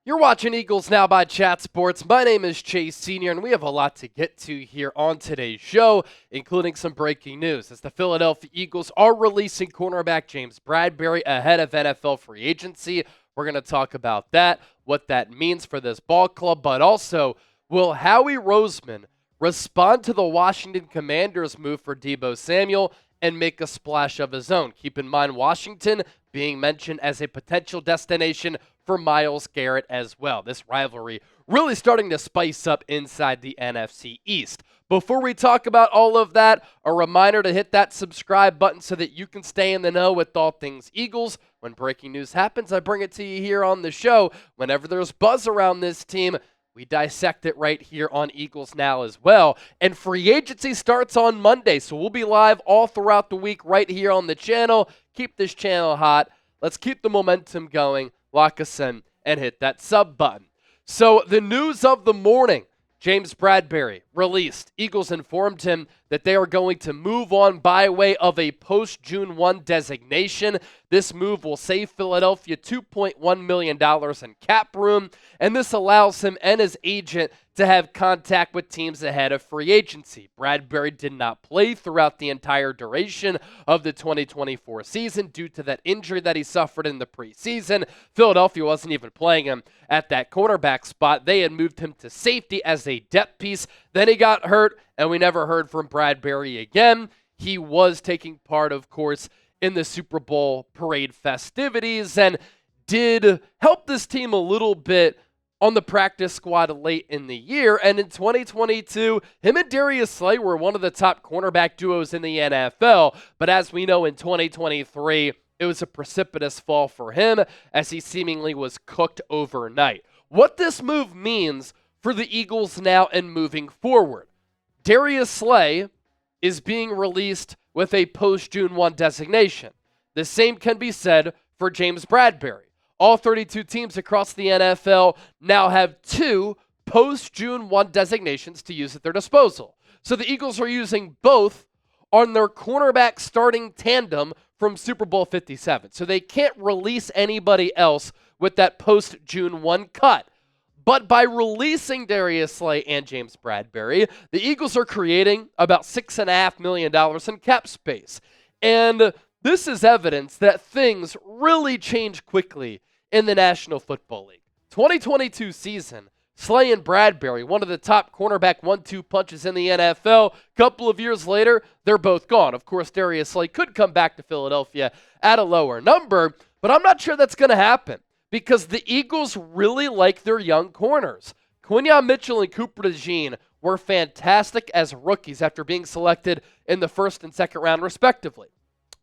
You're watching Eagles Now by Chat Sports. My name is Chase Sr., and we have a lot to get to here on today's show, including some breaking news as the Philadelphia Eagles are releasing cornerback James Bradberry ahead of NFL free agency. We're going to talk about that, what that means for this ball club, but also, will Howie Roseman respond to the Washington Commanders' move for Deebo Samuel and make a splash of his own? Keep in mind, Washington being mentioned as a potential destination for Myles Garrett as well. This rivalry really starting to spice up inside the NFC East. Before we talk about all of that, a reminder to hit that subscribe button so that you can stay in the know with all things Eagles. When breaking news happens, I bring it to you here on the show. Whenever there's buzz around this team, we dissect it right here on Eagles Now as well. And free agency starts on Monday, so we'll be live all throughout the week right here on the channel. Keep this channel hot. Let's keep the momentum going. Lock us in and hit that sub button. So the news of the morning, James Bradberry released. Eagles informed him that they are going to move on by way of a post-June 1 designation. This move will save Philadelphia $2.1 million in cap room, and this allows him and his agent to have contact with teams ahead of free agency. Bradberry did not play throughout the entire duration of the 2024 season due to that injury that he suffered in the preseason. Philadelphia wasn't even playing him at that cornerback spot. They had moved him to safety as a depth piece. Then he got hurt, and we never heard from Bradberry again. He was taking part, of course, in the Super Bowl parade festivities and did help this team a little bit on the practice squad late in the year. And in 2022, him and Darius Slay were one of the top cornerback duos in the NFL. But as we know, in 2023, it was a precipitous fall for him as he seemingly was cooked overnight. What this move means for the Eagles now and moving forward: Darius Slay is being released with a post-June 1 designation. The same can be said for James Bradberry. All 32 teams across the NFL now have 2 post-June 1 designations to use at their disposal. So the Eagles are using both on their cornerback starting tandem from Super Bowl 57. So they can't release anybody else with that post-June 1 cut. But by releasing Darius Slay and James Bradberry, the Eagles are creating about $6.5 million in cap space. And this is evidence that things really change quickly in the National Football League. 2022 season, Slay and Bradberry, one of the top cornerback 1-2 punches in the NFL. Couple of years later, they're both gone. Of course, Darius Slay could come back to Philadelphia at a lower number, but I'm not sure that's going to happen, because the Eagles really like their young corners. Quinyon Mitchell and Cooper DeJean were fantastic as rookies after being selected in the first and second round, respectively.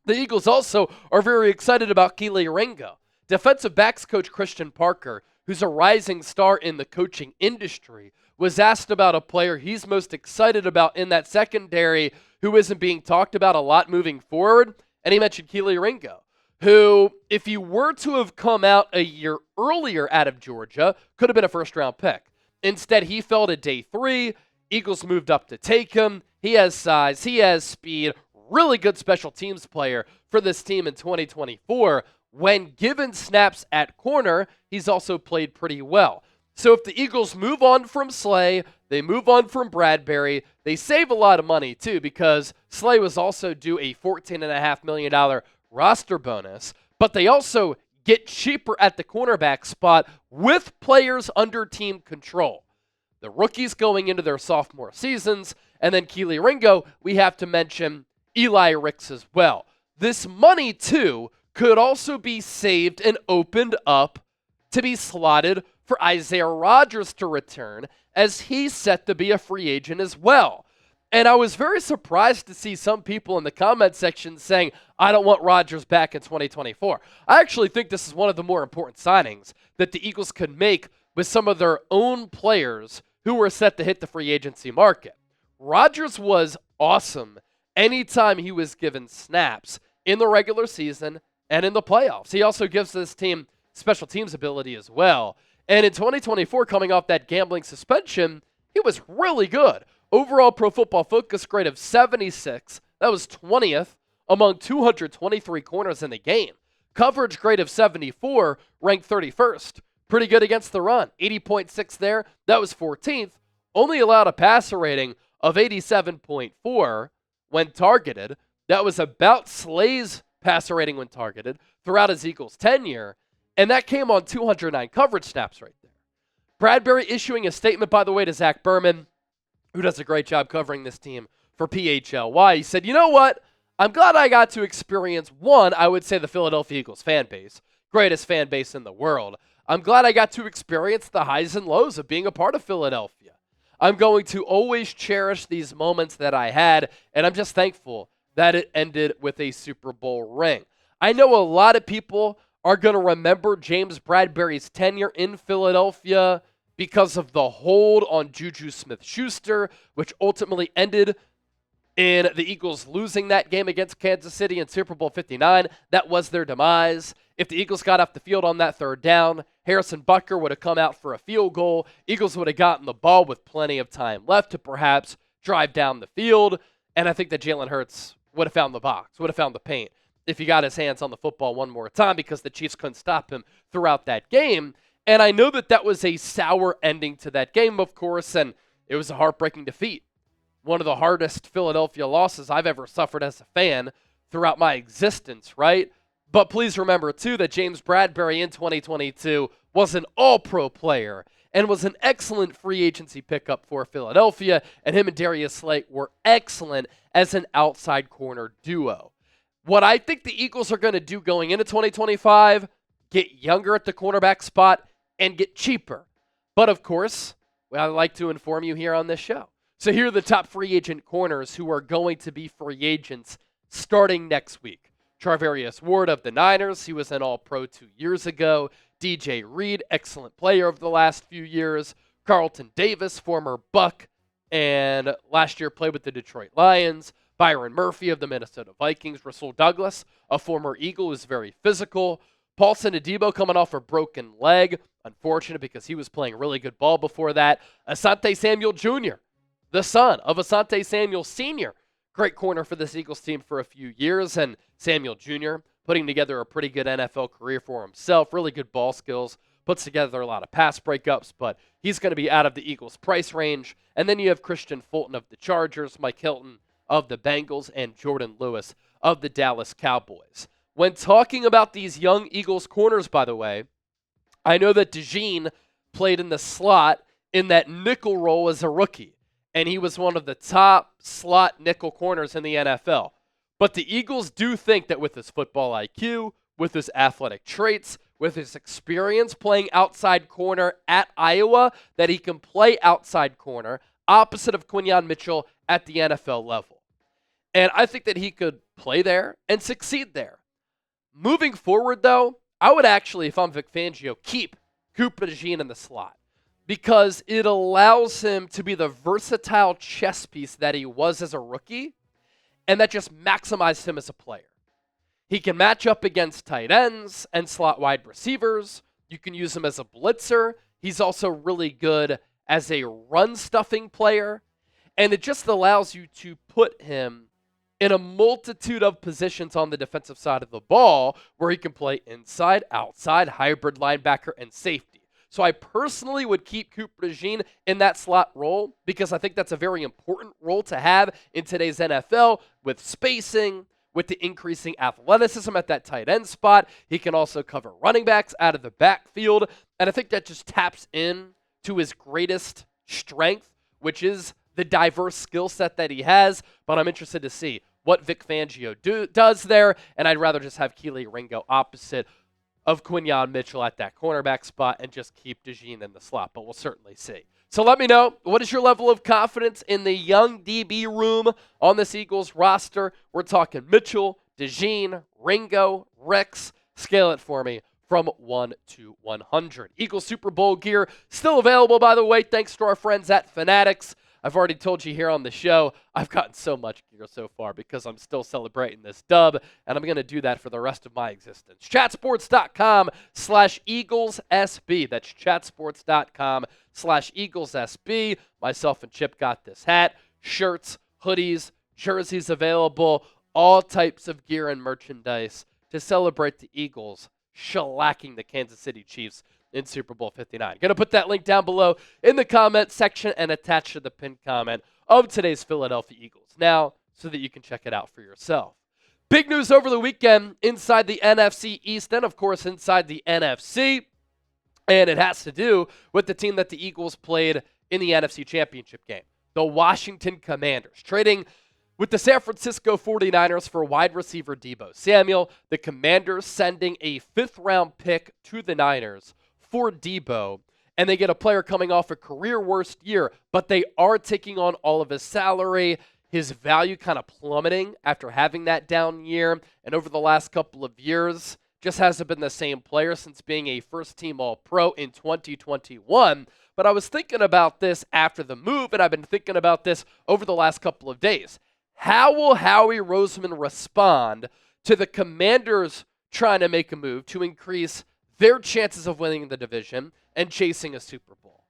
The Eagles also are very excited about Kelee Ringo. Defensive backs coach Christian Parker, who's a rising star in the coaching industry, was asked about a player he's most excited about in that secondary who isn't being talked about a lot moving forward, and he mentioned Kelee Ringo, who, if he were to have come out a year earlier out of Georgia, could have been a first-round pick. Instead, he fell to day 3. Eagles moved up to take him. He has size. He has speed. Really good special teams player for this team in 2024. When given snaps at corner, he's also played pretty well. So if the Eagles move on from Slay, they move on from Bradberry, they save a lot of money too, because Slay was also due a $14.5 million roster bonus, but they also get cheaper at the cornerback spot with players under team control. The rookies going into their sophomore seasons, and then Kelee Ringo, we have to mention Eli Ricks as well. This money too could also be saved and opened up to be slotted for Isaiah Rodgers to return, as he's set to be a free agent as well. And I was very surprised to see some people in the comment section saying, I don't want Rodgers back in 2024. I actually think this is one of the more important signings that the Eagles could make with some of their own players who were set to hit the free agency market. Rodgers was awesome anytime he was given snaps in the regular season and in the playoffs. He also gives this team special teams ability as well. And in 2024, coming off that gambling suspension, he was really good. Overall Pro Football Focus grade of 76. That was 20th among 223 corners in the game. Coverage grade of 74, ranked 31st. Pretty good against the run. 80.6 there. That was 14th. Only allowed a passer rating of 87.4 when targeted. That was about Slay's passer rating when targeted throughout his Eagles tenure. And that came on 209 coverage snaps right there. Bradberry issuing a statement, by the way, to Zach Berman, who does a great job covering this team for PHLY. He said, you know what? I'm glad I got to experience one, I would say the Philadelphia Eagles fan base, greatest fan base in the world. I'm glad I got to experience the highs and lows of being a part of Philadelphia. I'm going to always cherish these moments that I had, and I'm just thankful that it ended with a Super Bowl ring. I know a lot of people are going to remember James Bradberry's tenure in Philadelphia because of the hold on Juju Smith-Schuster, which ultimately ended in the Eagles losing that game against Kansas City in Super Bowl 59. That was their demise. If the Eagles got off the field on that third down, Harrison Butker would have come out for a field goal. Eagles would have gotten the ball with plenty of time left to perhaps drive down the field. And I think that Jalen Hurts would have found the box, would have found the paint if he got his hands on the football one more time, because the Chiefs couldn't stop him throughout that game. And I know that that was a sour ending to that game, of course, and it was a heartbreaking defeat. One of the hardest Philadelphia losses I've ever suffered as a fan throughout my existence, right? But please remember, too, that James Bradberry in 2022 was an all-pro player and was an excellent free agency pickup for Philadelphia, and him and Darius Slay were excellent as an outside corner duo. What I think the Eagles are going to do going into 2025, get younger at the cornerback spot and get cheaper. But, of course, I like to inform you here on this show. So here are the top free agent corners who are going to be free agents starting next week. Charvarius Ward of the Niners, he was an All-Pro 2 years ago. DJ Reed, excellent player of the last few years. Carlton Davis, former Buck, and last year played with the Detroit Lions. Byron Murphy of the Minnesota Vikings. Rasul Douglas, a former Eagle, who's very physical. Paulson Deebo coming off a broken leg. Unfortunate because he was playing really good ball before that. Asante Samuel Jr., the son of Asante Samuel Sr., great corner for this Eagles team for a few years. And Samuel Jr. putting together a pretty good NFL career for himself. Really good ball skills. Puts together a lot of pass breakups, but he's going to be out of the Eagles' price range. And then you have Christian Fulton of the Chargers, Mike Hilton of the Bengals, and Jordan Lewis of the Dallas Cowboys. When talking about these young Eagles corners, by the way, I know that DeJean played in the slot in that nickel role as a rookie, and he was one of the top slot nickel corners in the NFL. But the Eagles do think that with his football IQ, with his athletic traits, with his experience playing outside corner at Iowa, that he can play outside corner opposite of Quinyon Mitchell at the NFL level. And I think that he could play there and succeed there. Moving forward, though, I would actually, if I'm Vic Fangio, keep Cooper DeJean in the slot because it allows him to be the versatile chess piece that he was as a rookie, and that just maximized him as a player. He can match up against tight ends and slot wide receivers. You can use him as a blitzer. He's also really good as a run-stuffing player, and it just allows you to put him in a multitude of positions on the defensive side of the ball where he can play inside, outside, hybrid linebacker, and safety. So I personally would keep Cooper DeJean in that slot role because I think that's a very important role to have in today's NFL with spacing, with the increasing athleticism at that tight end spot. He can also cover running backs out of the backfield, and I think that just taps in to his greatest strength, which is the diverse skill set that he has. But I'm interested to see what Vic Fangio does there, and I'd rather just have Kelee Ringo opposite of Quinyon Mitchell at that cornerback spot and just keep DeJean in the slot, but we'll certainly see. So let me know, what is your level of confidence in the young DB room on this Eagles roster? We're talking Mitchell, DeJean, Ringo, Rex. Scale it for me from 1 to 100. Eagles Super Bowl gear still available, by the way, thanks to our friends at Fanatics. I've already told you here on the show, I've gotten so much gear so far because I'm still celebrating this dub, and I'm going to do that for the rest of my existence. Chatsports.com/EaglesSB. That's chatsports.com/EaglesSB. Myself and Chip got this hat, shirts, hoodies, jerseys available, all types of gear and merchandise to celebrate the Eagles shellacking the Kansas City Chiefs in Super Bowl 59. Going to put that link down below in the comment section and attach to the pinned comment of today's Philadelphia Eagles. Now, so that you can check it out for yourself. Big news over the weekend inside the NFC East and, of course, inside the NFC. And it has to do with the team that the Eagles played in the NFC Championship game, the Washington Commanders, trading with the San Francisco 49ers for wide receiver Deebo Samuel. The Commanders sending a 5th-round pick to the Niners for Deebo, and they get a player coming off a career worst year, but they are taking on all of his salary. His value kind of plummeting after having that down year, and over the last couple of years, just hasn't been the same player since being a first-team All-Pro in 2021. But I was thinking about this after the move, and I've been thinking about this over the last couple of days. How will Howie Roseman respond to the Commanders trying to make a move to increase their chances of winning the division and chasing a Super Bowl?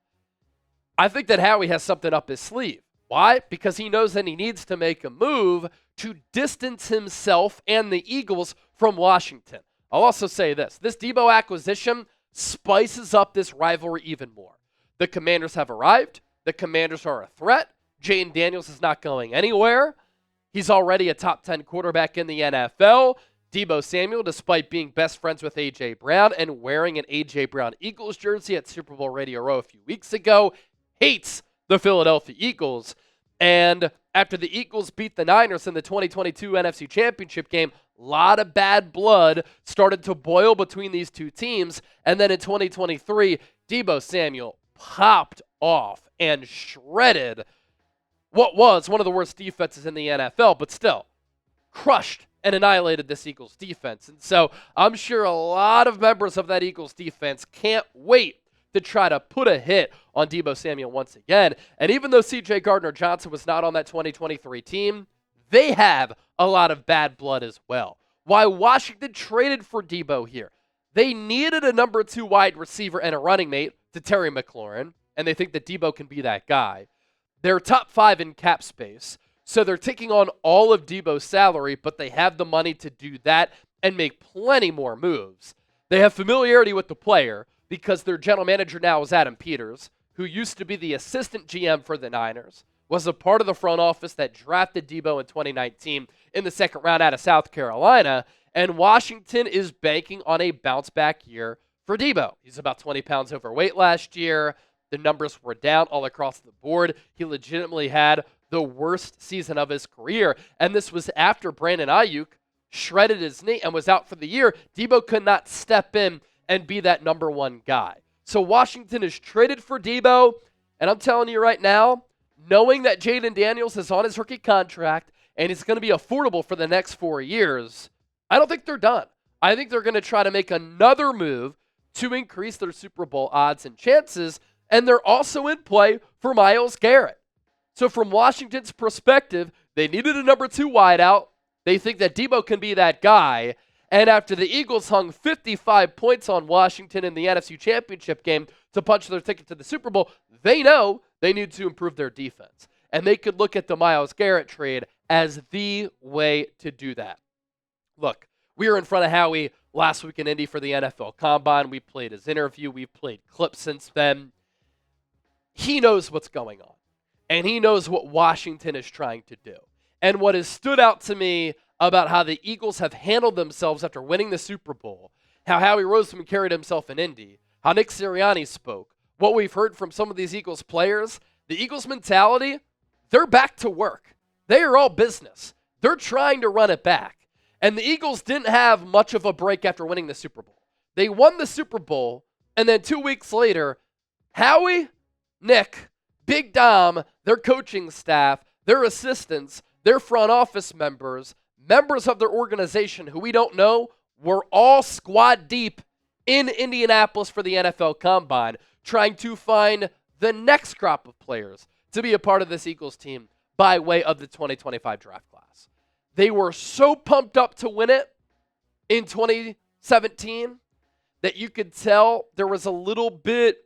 I think that Howie has something up his sleeve. Why? Because he knows that he needs to make a move to distance himself and the Eagles from Washington. I'll also say this Deebo acquisition spices up this rivalry even more. The Commanders have arrived. The Commanders are a threat. Jaden Daniels is not going anywhere. He's already a top 10 quarterback in the NFL. Deebo Samuel, despite being best friends with A.J. Brown and wearing an A.J. Brown Eagles jersey at Super Bowl Radio Row a few weeks ago, hates the Philadelphia Eagles. And after the Eagles beat the Niners in the 2022 NFC Championship game, a lot of bad blood started to boil between these two teams. And then in 2023, Deebo Samuel popped off and shredded what was one of the worst defenses in the NFL, but still crushed and annihilated this Eagles defense. And so I'm sure a lot of members of that Eagles defense can't wait to try to put a hit on Deebo Samuel once again. And even though C.J. Gardner-Johnson was not on that 2023 team, they have a lot of bad blood as well. Why Washington traded for Deebo here? They needed a number 2 wide receiver and a running mate to Terry McLaurin, and they think that Deebo can be that guy. They're top 5 in cap space, so they're taking on all of Deebo's salary, but they have the money to do that and make plenty more moves. They have familiarity with the player because their general manager now is Adam Peters, who used to be the assistant GM for the Niners, was a part of the front office that drafted Deebo in 2019 in the 2nd round out of South Carolina, and Washington is banking on a bounce-back year for Deebo. He's about 20 pounds overweight last year. The numbers were down all across the board. He legitimately had the worst season of his career, and this was after Brandon Ayuk shredded his knee and was out for the year. Deebo could not step in and be that number 1 guy. So Washington has traded for Deebo, and I'm telling you right now, knowing that Jaden Daniels is on his rookie contract and he's going to be affordable for the next 4 years, I don't think they're done. I think they're going to try to make another move to increase their Super Bowl odds and chances, and they're also in play for Myles Garrett. So from Washington's perspective, they needed a number 2 wideout. They think that Deebo can be that guy. And after the Eagles hung 55 points on Washington in the NFC Championship game to punch their ticket to the Super Bowl, they know they need to improve their defense. And they could look at the Myles Garrett trade as the way to do that. Look, we were in front of Howie last week in Indy for the NFL Combine. We played his interview. We've played clips since then. He knows what's going on. And he knows what Washington is trying to do. And what has stood out to me about how the Eagles have handled themselves after winning the Super Bowl, how Howie Roseman carried himself in Indy, how Nick Sirianni spoke, what we've heard from some of these Eagles players, the Eagles mentality, they're back to work. They are all business. They're trying to run it back. And the Eagles didn't have much of a break after winning the Super Bowl. They won the Super Bowl, and then 2 weeks later, Howie, Nick, Big Dom, their coaching staff, their assistants, their front office members of their organization who we don't know, were all squad deep in Indianapolis for the NFL Combine, trying to find the next crop of players to be a part of this Eagles team by way of the 2025 draft class. They were so pumped up to win it in 2017 that you could tell there was a little bit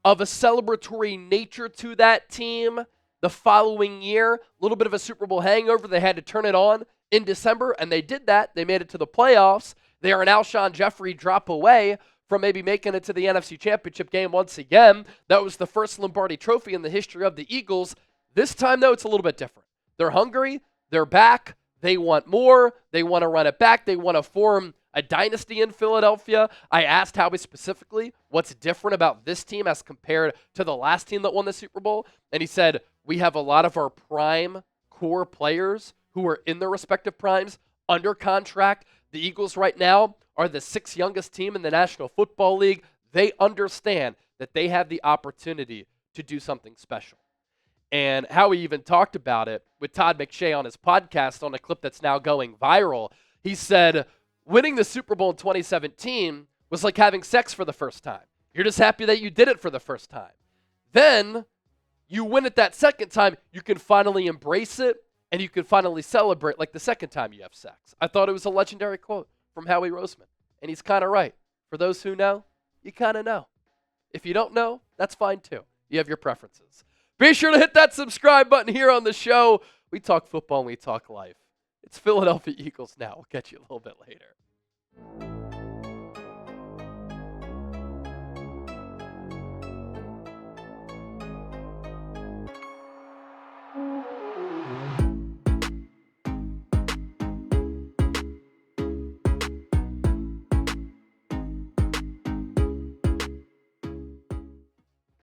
of a celebratory nature to that team the following year, a little bit of a Super Bowl hangover. They had to turn it on in December, and they did that. They made it to the playoffs. They are an Alshon Jeffrey drop away from maybe making it to the NFC Championship game once again. That was the first Lombardi Trophy in the history of the Eagles. This time, though, it's a little bit different. They're hungry. They're back. They want more. They want to run it back. They want to form a dynasty in Philadelphia. I asked Howie specifically what's different about this team as compared to the last team that won the Super Bowl. And he said, we have a lot of our prime core players who are in their respective primes under contract. The Eagles right now are the 6th youngest team in the National Football League. They understand that they have the opportunity to do something special. And Howie even talked about it with Todd McShay on his podcast on a clip that's now going viral. He said, winning the Super Bowl in 2017 was like having sex for the first time. You're just happy that you did it for the first time. Then you win it that second time, you can finally embrace it, and you can finally celebrate like the second time you have sex. I thought it was a legendary quote from Howie Roseman, and he's kind of right. For those who know, you kind of know. If you don't know, that's fine too. You have your preferences. Be sure to hit that subscribe button here on the show. We talk football and we talk life. It's Philadelphia Eagles now. We'll catch you a little bit later.